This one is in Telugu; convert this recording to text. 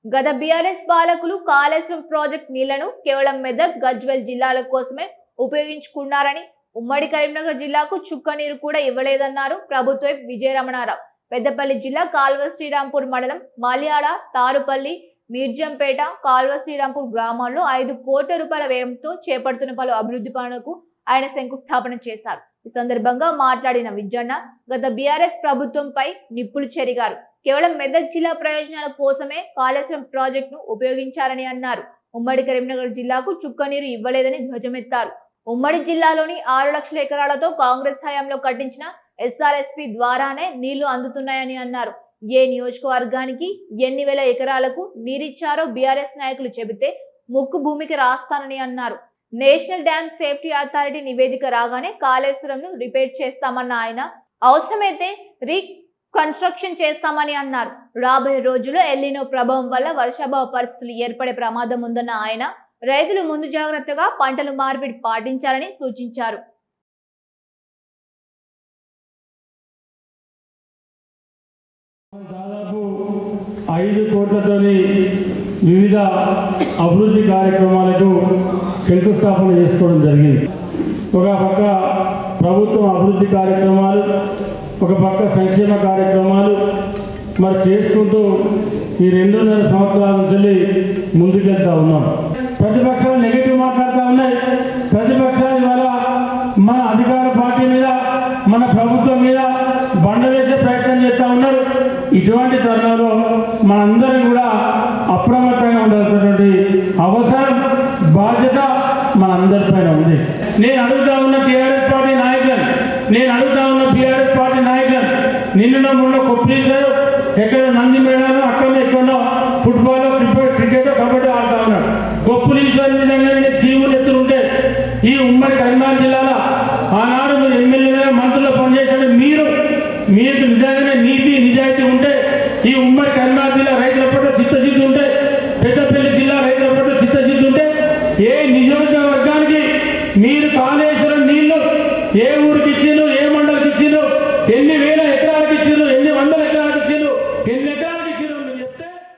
గత బీఆర్ఎస్ పాలకులు కాళేశ్వరం ప్రాజెక్ట్ నీళ్లను కేవలం మెదక్ గజ్వేల్ జిల్లాల కోసమే ఉపయోగించుకున్నారని, ఉమ్మడి కరీంనగర్ జిల్లాకు చుక్క నీరు కూడా ఇవ్వలేదన్నారు ప్రభుత్వ విజయరమణారావు. పెద్దపల్లి జిల్లా కాల్వ శ్రీరాంపూర్ మండలం మాల్యాల, తారుపల్లి, మీర్జంపేట, కాల్వ శ్రీరాంపూర్ గ్రామాల్లో 5 కోట్ల రూపాయల వ్యయంతో చేపడుతున్న పలు అభివృద్ధి పనులకు ఆయన శంకుస్థాపన చేశారు. ఈ సందర్భంగా మాట్లాడిన విజ్జన్న గత బీఆర్ఎస్ ప్రభుత్వంపై నిప్పులు చెరిగారు. కేవలం మెదక్ జిల్లా ప్రయోజనాల కోసమే కాళేశ్వరం ప్రాజెక్టును ఉపయోగించారని అన్నారు. ఉమ్మడి కరీంనగర్ జిల్లాకు చుక్క నీరు ఇవ్వలేదని ధ్వజమెత్తారు. ఉమ్మడి జిల్లాలోని 6 లక్షల ఎకరాలతో కాంగ్రెస్ హయాంలో కట్టించిన ఎస్ఆర్ఎస్పీ ద్వారానే నీళ్లు అందుతున్నాయని అన్నారు. ఏ నియోజకవర్గానికి ఎన్ని వేల ఎకరాలకు నీరిచ్చారో బీఆర్ఎస్ నాయకులు చెబితే ముక్కు భూమికి రాస్తానని అన్నారు. నేషనల్ డ్యామ్ సేఫ్టీ అథారిటీ నివేదిక రాగానే కాళేశ్వరంను రిపేర్ చేస్తామన్న ఆయన, అవసరమైతే కన్స్ట్రక్షన్ చేస్తామని అన్నారు. రాబోయే రోజుల్లో ఎల్నినో ప్రభావం వల్ల వర్షాభావ పరిస్థితులు ఏర్పడే ప్రమాదం ఉందన్న ఆయన, రైతులు ముందు జాగ్రత్తగా పంటలు మార్పిడి పాటించాలని సూచించారు. దాదాపు 5 కోట్లతోని వివిధ అభివృద్ధి కార్యక్రమాలకు శంకుస్థాపన చేసుకోవడం జరిగింది. ఒక పక్క ప్రభుత్వం అభివృద్ధి కార్యక్రమాలు, ఒక పక్క సంక్షేమ కార్యక్రమాలు మరి చేసుకుంటూ ఈ 2.5 సంవత్సరాల నుంచి ముందుకెళ్తా ఉన్నాం. ప్రతిపక్షాలు నెగిటివ్ మాట్లాడుతూ ఉన్నాయి. ప్రతిపక్షాలు ఇవాళ మన అధికార పార్టీ మీద, మన ప్రభుత్వం మీద బండ వేసే ప్రయత్నం చేస్తూ ఉన్నారు. ఇటువంటి తరుణంలో మనందరం కూడా అప్రమత్తంగా ఉండాల్సినటువంటి అవసరం, బాధ్యత మనందరిపైన ఉంది. నేను అడుగుతా ఉన్న టీఆర్ఎస్ పార్టీ నాయకులను, నిన్న మొన్న కొప్పీసారు, ఎక్కడ నంది మేడాలు, అక్కడ ఎక్కడో ఫుట్బాల్, క్రికెట్, కబడ్డీ ఆడుతూ ఉన్నాడు. గొప్పలీశ్వరి విధంగా చీములు ఎత్తులుంటే ఈ ఉమ్మడి కరీంనగర్ జిల్లాలో ఆనాడు మీరు ఎమ్మెల్యేగా, మంత్రులు పనిచేసే మీకు నిజంగానే నీతి నిజాయితీ ఉంటే, ఈ ఉమ్మడి కరీంనగర్ జిల్లా రైతుల పట్ల చిత్తశుద్ధి ఉంటే, పెద్దపల్లి జిల్లా రైతుల పట్ల చిత్తశుద్ధి ఉంటే, ఏ నియోజకవర్గానికి మీరు కాళేశ్వరం నీళ్లు ఏ